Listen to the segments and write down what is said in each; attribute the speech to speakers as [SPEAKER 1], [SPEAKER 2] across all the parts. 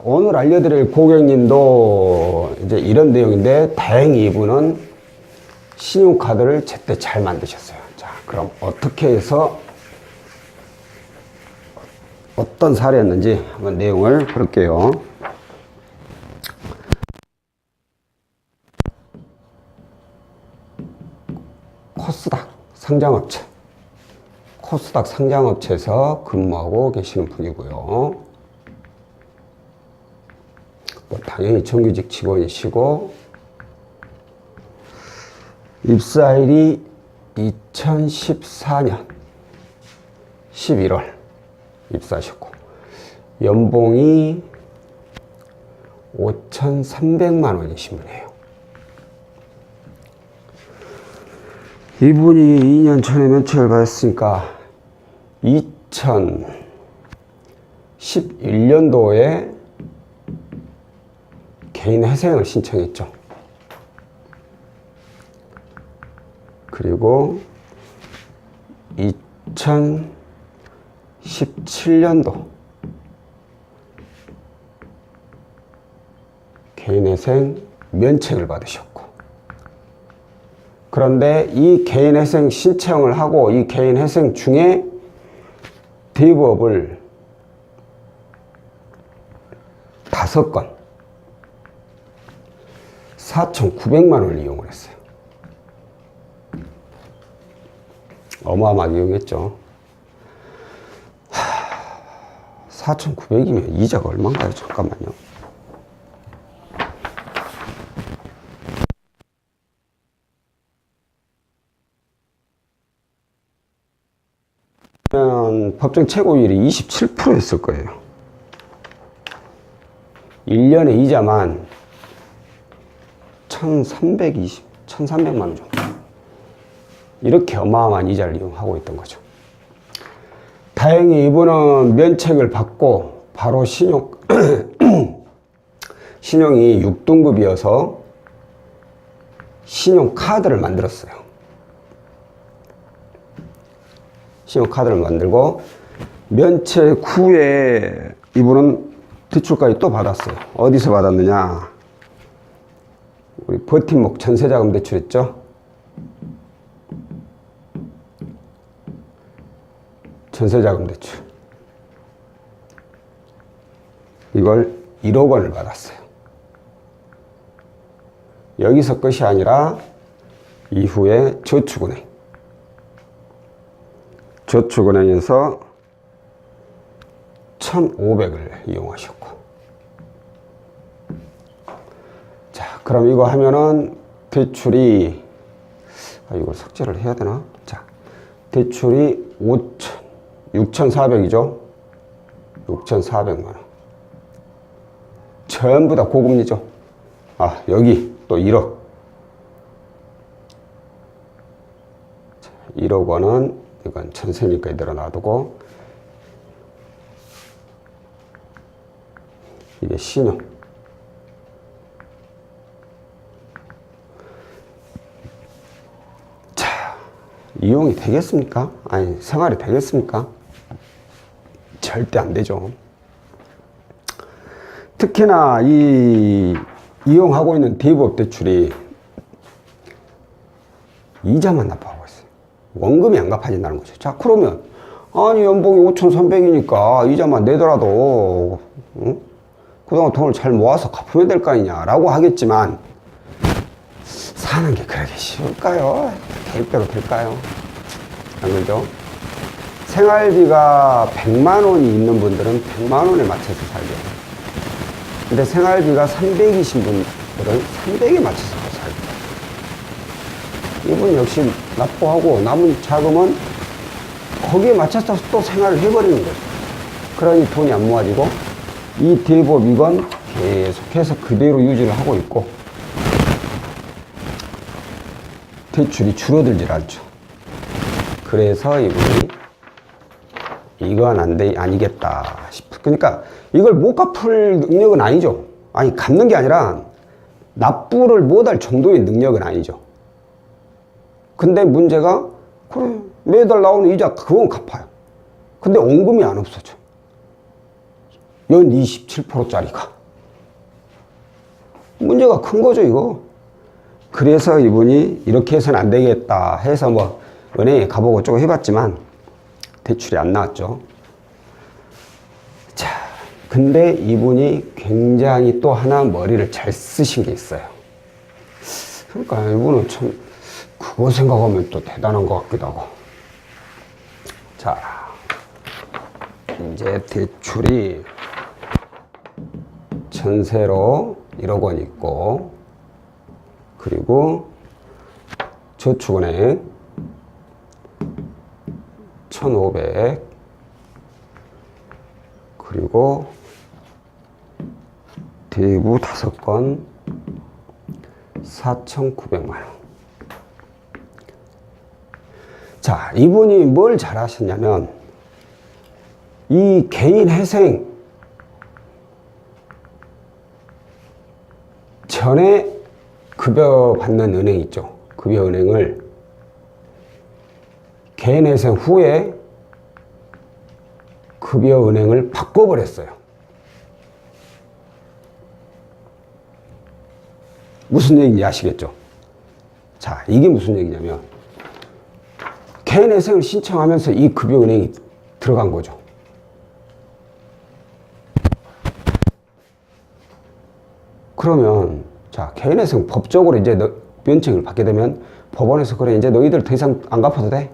[SPEAKER 1] 오늘 알려드릴 고객님도 이제 이런 내용인데, 다행히 이분은 신용카드를 제때 잘 만드셨어요. 자, 그럼 어떻게 해서 어떤 사례였는지 한번 내용을 볼게요. 코스닥 상장업체. 코스닥 상장업체에서 근무하고 계시는 분이고요. 뭐 당연히 정규직 직원이시고, 입사일이 2014년 11월 입사하셨고, 연봉이 5,300만 원이신 분이에요. 이분이 2년 전에 면책을 받았으니까 2011년도에 개인 회생을 신청했죠. 그리고 2017년도 개인회생 면책을 받으셨고, 그런데 이 개인회생 신청을 하고 이 개인회생 중에 대부업을 5건 4,900만 원을 이용을 했어요. 어마어마하게 이용했죠. 4,900이면 이자가 얼마인가요? 잠깐만요. 법정 최고율이 27%였을 거예요. 1년에 이자만 1,300만 원 정도. 이렇게 어마어마한 이자를 이용하고 있던 거죠. 다행히 이분은 면책을 받고 바로 신용이 6등급이어서 신용카드를 만들었어요. 신용카드를 만들고 면책 후에 이분은 대출까지 또 받았어요. 어디서 받았느냐? 우리 버팀목 전세자금 대출했죠? 전세자금 대출. 이걸 1억 원을 받았어요. 여기서 끝이 아니라 이후에 저축은행에서 1,500을 이용하셨고. 자, 그럼 이거 하면은 대출이, 이걸 삭제를 해야 되나? 자, 대출이 6,400이죠? 6,400만 원. 전부 다 고금리죠? 여기 또 1억. 자, 1억 원은 이건 전세니까 이대로 놔두고, 이게 신용. 자, 이용이 되겠습니까? 아니, 생활이 되겠습니까? 절대 안 되죠. 특히나 이용하고 있는 대부업 대출이 이자만 납부하고 있어요. 원금이 안 갚아진다는 거죠. 자, 그러면 아니 연봉이 5,300이니까 이자만 내더라도 그동안 돈을 잘 모아서 갚으면 될 거 아니냐 라고 하겠지만, 사는 게 그렇게 쉬울까요? 계획대로 될까요? 안 그러죠? 생활비가 100만 원이 있는 분들은 100만 원에 맞춰서 살죠. 근데 생활비가 300이신 분들은 300에 맞춰서 살죠. 이분 역시 납부하고 남은 자금은 거기에 맞춰서 또 생활을 해버리는 거죠. 그러니 돈이 안 모아지고, 이 대부업 이건 계속해서 그대로 유지를 하고 있고, 대출이 줄어들질 않죠. 그래서 이분이 이건 아니겠다 싶어. 그러니까 이걸 못 갚을 능력은 아니죠. 아니, 갚는 게 아니라 납부를 못할 정도의 능력은 아니죠. 근데 문제가, 그래, 매달 나오는 이자 그건 갚아요. 근데 원금이 안 없어져. 연 27%짜리가. 문제가 큰 거죠, 이거. 그래서 이분이 이렇게 해서는 안 되겠다 해서 뭐 은행에 가보고 조금 해봤지만 대출이 안 나왔죠. 자, 근데 이분이 굉장히 또 하나 머리를 잘 쓰신 게 있어요. 그러니까 이분은 참 그거 생각하면 또 대단한 것 같기도 하고. 자, 이제 대출이 전세로 1억 원 있고, 그리고 저축은행 1,500, 그리고 대부 5건 4,900만 원. 자, 이분이 뭘 잘하셨냐면 이 개인 회생 전에 급여 받는 은행 있죠. 급여 은행을 개인 회생 후에 급여 은행을 바꿔버렸어요. 무슨 얘기인지 아시겠죠? 자, 이게 무슨 얘기냐면 개인 회생을 신청하면서 이 급여 은행이 들어간 거죠. 그러면 자, 개인 회생 법적으로 이제 면책을 받게 되면 법원에서 그래 이제 너희들 더 이상 안 갚아도 돼.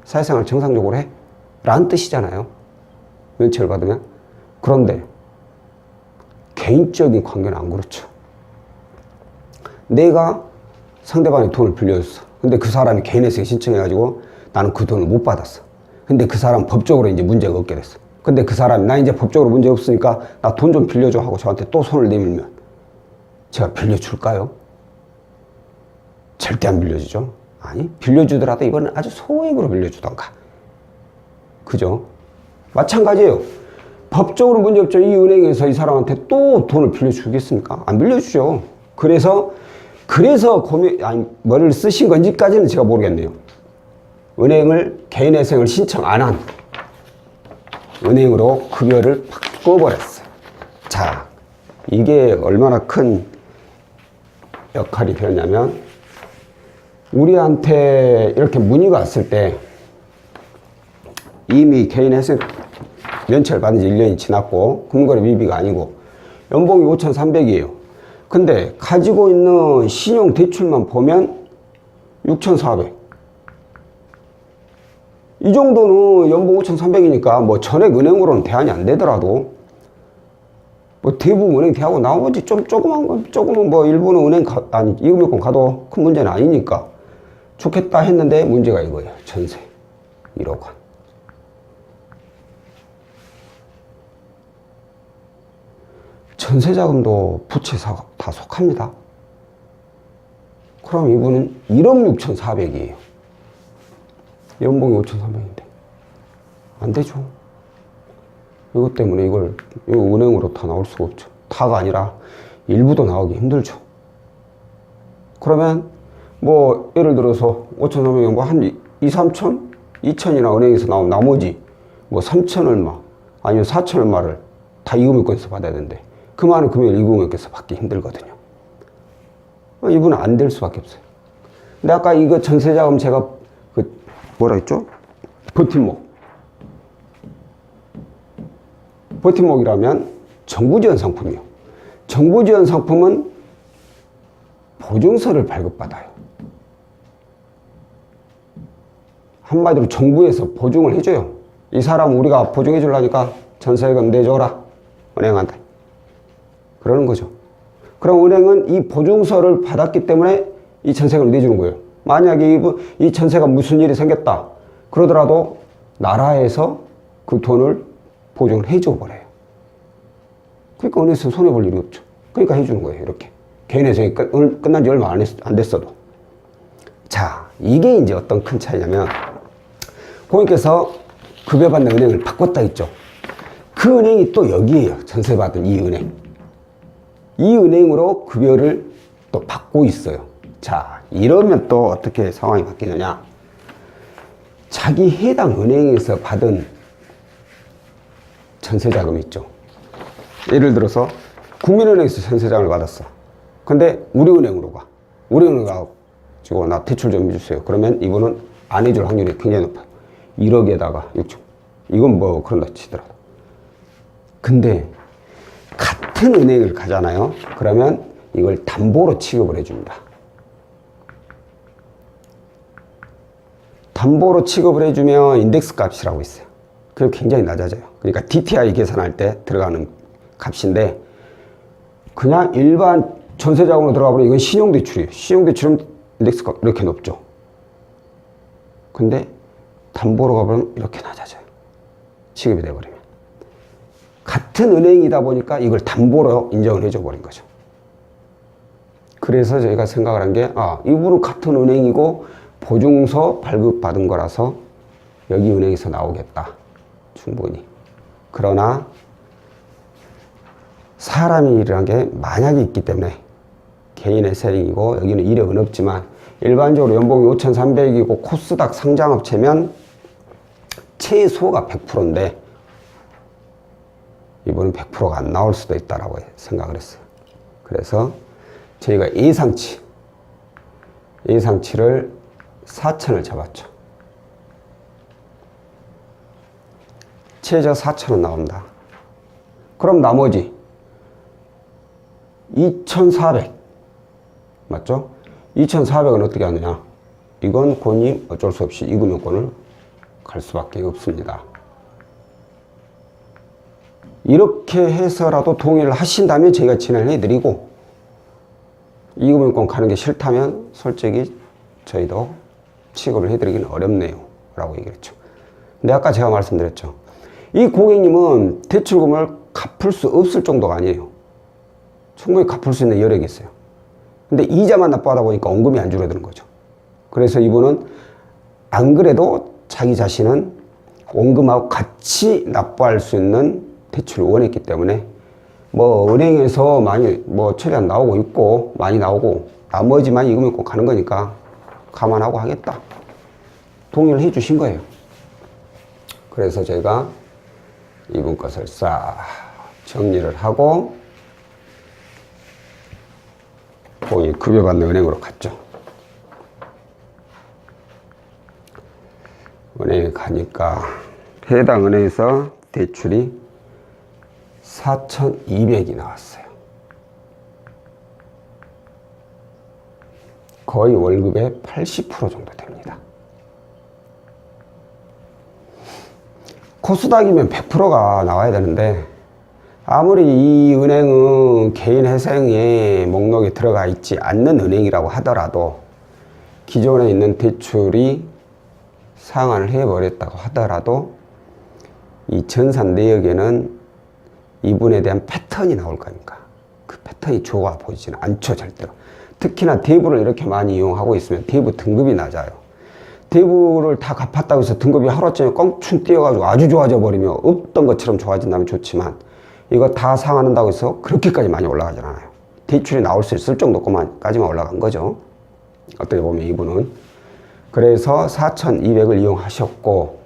[SPEAKER 1] 사회생활 정상적으로 해. 라는 뜻이잖아요. 면책을 받으면. 그런데 개인적인 관계는 안 그렇죠. 내가 상대방의 돈을 빌려줬어. 근데 그 사람이 개인 회생 신청해가지고 나는 그 돈을 못 받았어. 근데 그 사람 법적으로 이제 문제가 없게 됐어. 근데 그 사람이 나 이제 법적으로 문제 없으니까 나 돈 좀 빌려줘 하고 저한테 또 손을 내밀면 제가 빌려줄까요? 절대 안 빌려주죠. 아니, 빌려주더라도 이거는 아주 소액으로 빌려주던가. 그죠? 마찬가지예요. 법적으로 문제없죠. 이 은행에서 이 사람한테 또 돈을 빌려주겠습니까? 안 빌려주죠. 그래서 머리를 쓰신 건지까지는 제가 모르겠네요. 은행을, 개인 회생을 신청 안 한 은행으로 급여를 바꿔버렸어요. 자, 이게 얼마나 큰 역할이 되었냐면, 우리한테 이렇게 문의가 왔을 때 이미 개인 회생 면책을 받은 지 1년이 지났고 금거래 미비가 아니고 연봉이 5,300이에요. 근데 가지고 있는 신용 대출만 보면 6,400. 이 정도는 연봉 5,300이니까 뭐 전액 은행으로는 대안이 안 되더라도 뭐 대부분 은행 대하고 나머지 좀 조금은 뭐 일부는 은행 이금융권 가도 큰 문제는 아니니까 좋겠다 했는데 문제가 이거예요. 전세 1억 원. 전세자금도 부채 다 속합니다. 그럼 이분은 1억 6,400이에요. 연봉이 5,300인데 안 되죠. 이것 때문에 이거 은행으로 다 나올 수가 없죠. 다가 아니라 일부도 나오기 힘들죠. 그러면 뭐 예를 들어서 5,300원 뭐 한 2, 3천? 2천이나 은행에서 나오면 나머지 뭐 3천 얼마 아니면 4천 얼마를 다 이금융권에서 받아야 되는데 그 많은 금액을 이금융권에서 받기 힘들거든요. 이분은 안 될 수밖에 없어요. 근데 아까 이거 전세자금 제가 뭐라 했죠? 버팀목이라면 정부지원 상품이요. 정부지원 상품은 보증서를 발급받아요. 한마디로 정부에서 보증을 해줘요. 이 사람 우리가 보증해 주려니까 전세금 내줘라. 은행한테. 그러는 거죠. 그럼 은행은 이 보증서를 받았기 때문에 이 전세금을 내주는 거예요. 만약에 이 전세가 무슨 일이 생겼다. 그러더라도 나라에서 그 돈을 보증을 해줘 버려요. 그러니까 은행에서 손해볼 일이 없죠. 그러니까 해주는 거예요. 이렇게. 개인 회생이 끝난 지 얼마 안 됐어도. 자, 이게 이제 어떤 큰 차이냐면 고객께서 급여받는 은행을 바꿨다 했죠. 그 은행이 또 여기에요. 전세받은 이 은행. 이 은행으로 급여를 또 받고 있어요. 자, 이러면 또 어떻게 상황이 바뀌느냐. 자기 해당 은행에서 받은 전세자금 있죠. 예를 들어서 국민은행에서 전세장을 받았어. 근데 우리은행으로 가. 우리은행 가지고 나 대출 좀 해주세요. 그러면 이분은 안 해줄 확률이 굉장히 높아요. 1억에다가 6천. 이건 뭐 그런다 치더라도. 근데 같은 은행을 가잖아요. 그러면 이걸 담보로 취급을 해줍니다. 담보로 취급을 해주면 인덱스 값이라고 있어요. 그게 굉장히 낮아져요. 그러니까 DTI 계산할 때 들어가는 값인데 그냥 일반 전세자금으로 들어가 보면 이건 신용대출이에요. 신용대출은 인덱스 값 이렇게 높죠. 근데 담보로 가보면 이렇게 낮아져요. 취급이 돼버리면. 같은 은행이다 보니까 이걸 담보로 인정을 해줘 버린 거죠. 그래서 저희가 생각을 한 게, 이분은 같은 은행이고 보증서 발급받은 거라서 여기 은행에서 나오겠다. 충분히. 그러나 사람이 일이란 게 만약이 있기 때문에 개인의 세링이고 여기는 1억은 없지만 일반적으로 연봉이 5,300이고 코스닥 상장업체면 최소가 100%인데 이번은 100%가 안 나올 수도 있다라고 생각을 했어요. 그래서 저희가 예상치를 4천을 잡았죠. 최저 4천은 나온다. 그럼 나머지 2,400 맞죠? 2,400은 어떻게 하느냐? 이건 권이 어쩔 수 없이 이금융권을 갈 수밖에 없습니다. 이렇게 해서라도 동의를 하신다면 저희가 진행을 해드리고 이금융권 가는 게 싫다면 솔직히 저희도 취급을 해드리기는 어렵네요 라고 얘기했죠. 근데 아까 제가 말씀드렸죠. 이 고객님은 대출금을 갚을 수 없을 정도가 아니에요. 충분히 갚을 수 있는 여력이 있어요. 근데 이자만 납부하다 보니까 원금이 안 줄어드는 거죠. 그래서 이분은 안 그래도 자기 자신은 원금하고 같이 납부할 수 있는 대출을 원했기 때문에 뭐 은행에서 많이 뭐 최대한 나오고 있고 많이 나오고 나머지만 이금융권 가는 거니까 감안하고 하겠다. 동의를 해 주신 거예요. 그래서 제가 이분 것을 싹 정리를 하고 본인 급여받는 은행으로 갔죠. 은행에 가니까 해당 은행에서 대출이 4,200이 나왔어요. 거의 월급의 80% 정도 됩니다. 코스닥이면 100%가 나와야 되는데 아무리 이 은행은 개인 회생의 목록에 들어가 있지 않는 은행이라고 하더라도 기존에 있는 대출이 상환을 해버렸다고 하더라도 이 전산 내역에는 이분에 대한 패턴이 나올 거니까 그 패턴이 좋아 보이지는 않죠. 절대로. 특히나 대부를 이렇게 많이 이용하고 있으면 대부 등급이 낮아요. 대부를 다 갚았다고 해서 등급이 하루아침에 껑충 뛰어가지고 아주 좋아져 버리면 없던 것처럼 좋아진다면 좋지만 이거 다 상환한다고 해서 그렇게까지 많이 올라가진 않아요. 대출이 나올 수 있을 정도까지만 올라간 거죠. 어떻게 보면 이분은. 그래서 4,200을 이용하셨고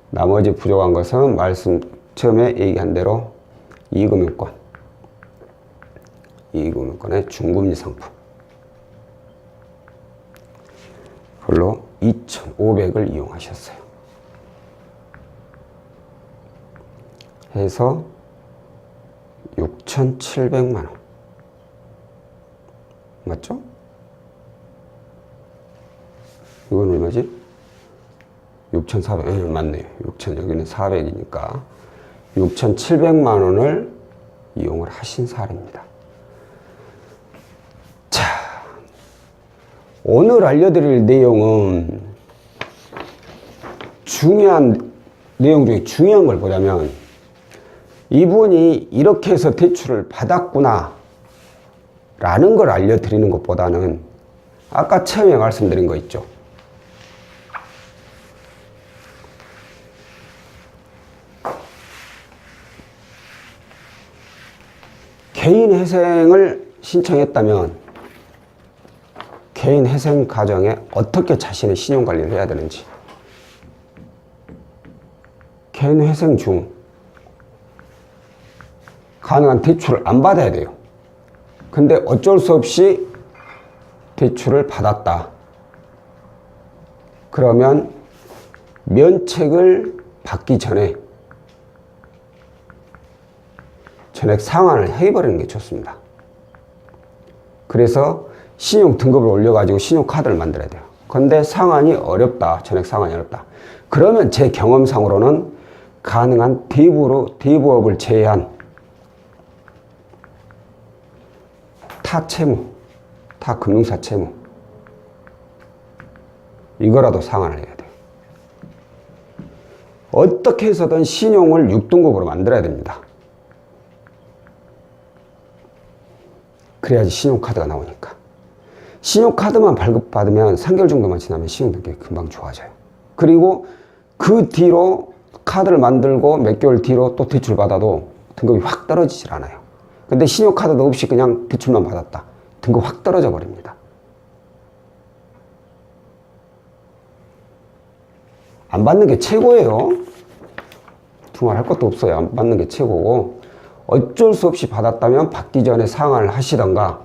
[SPEAKER 1] 나머지 부족한 것은 말씀 처음에 얘기한 대로 이금융권의 중금리 상품 그걸로 2,500을 이용하셨어요. 해서 6,700만 원 맞죠? 이건 얼마지? 6,400, 맞네요. 6,000, 여기는 400이니까 6,700만 원을 이용을 하신 사례입니다. 자, 오늘 알려드릴 내용은 중요한 내용 중에 중요한 걸 보자면 이분이 이렇게 해서 대출을 받았구나 라는 걸 알려드리는 것보다는 아까 처음에 말씀드린 거 있죠. 개인 회생을 신청했다면 개인 회생 과정에 어떻게 자신의 신용관리를 해야 되는지, 개인 회생 중 가능한 대출을 안 받아야 돼요. 근데 어쩔 수 없이 대출을 받았다. 그러면 면책을 받기 전에 전액 상환을 해버리는 게 좋습니다. 그래서 신용 등급을 올려가지고 신용카드를 만들어야 돼요. 근데 상환이 어렵다. 전액 상환이 어렵다. 그러면 제 경험상으로는 가능한 대부업을 제외한 타 채무, 타 금융사 채무 이거라도 상환을 해야 돼요. 어떻게 해서든 신용을 6등급으로 만들어야 됩니다. 그래야지 신용카드가 나오니까. 신용카드만 발급받으면 3개월 정도만 지나면 신용등급이 금방 좋아져요. 그리고 그 뒤로 카드를 만들고 몇 개월 뒤로 또 대출 받아도 등급이 확 떨어지질 않아요. 근데 신용카드도 없이 그냥 대출만 받았다. 등급 확 떨어져 버립니다. 안 받는 게 최고예요. 두말할 것도 없어요. 안 받는 게 최고고, 어쩔 수 없이 받았다면 받기 전에 상환을 하시던가,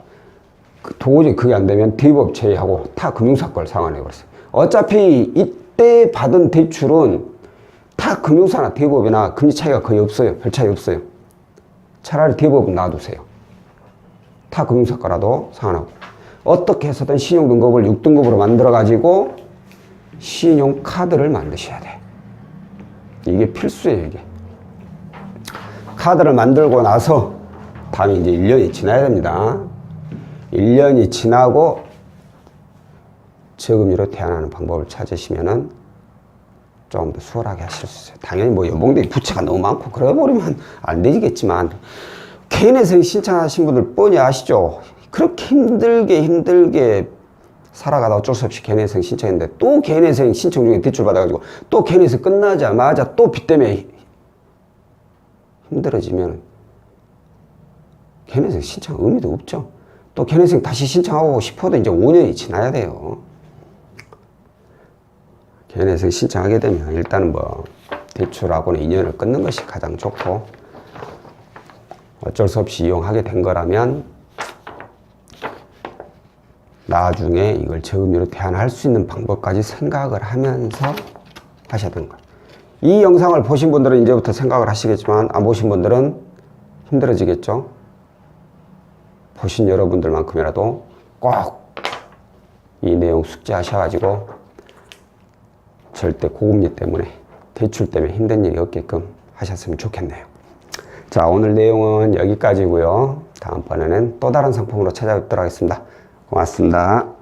[SPEAKER 1] 도저히 그게 안 되면 대부업 제외하고 타 금융사 걸 상환해버렸어요. 어차피 이때 받은 대출은 타 금융사나 대부업이나 금리 차이가 거의 없어요. 별 차이 없어요. 차라리 대부업은 놔두세요. 타 금융사 거라도 상환하고. 어떻게 해서든 신용 등급을 6등급으로 만들어 가지고 신용카드를 만드셔야 돼. 이게 필수예요, 이게. 카드를 만들고 나서 다음에 이제 1년이 지나야 됩니다. 1년이 지나고 저금리로 대안하는 방법을 찾으시면은 좀 더 수월하게 하실 수 있어요. 당연히 뭐 연봉대비 부채가 너무 많고 그래버리면 안 되겠지만, 개인회생 신청하신 분들 뻔히 아시죠? 그렇게 힘들게 살아가다 어쩔 수 없이 개인회생 신청했는데 또 개인회생 신청 중에 대출 받아가지고 또 개인회생 끝나자마자 또 빚 때문에 힘들어지면 개인회생 신청 의미도 없죠. 또 개인회생 다시 신청하고 싶어도 이제 5년이 지나야 돼요. 개인회생 신청하게 되면 일단은 뭐 대출하고는 인연을 끊는 것이 가장 좋고, 어쩔 수 없이 이용하게 된 거라면 나중에 이걸 저금리로 대안할 수 있는 방법까지 생각을 하면서 하셔야 되는 거예요. 이 영상을 보신 분들은 이제부터 생각을 하시겠지만, 안 보신 분들은 힘들어지겠죠. 보신 여러분들만큼이라도 꼭 이 내용 숙지하셔가지고 절대 고금리 때문에, 대출 때문에 힘든 일이 없게끔 하셨으면 좋겠네요. 자, 오늘 내용은 여기까지고요. 다음번에는 또 다른 상품으로 찾아뵙도록 하겠습니다. 고맙습니다.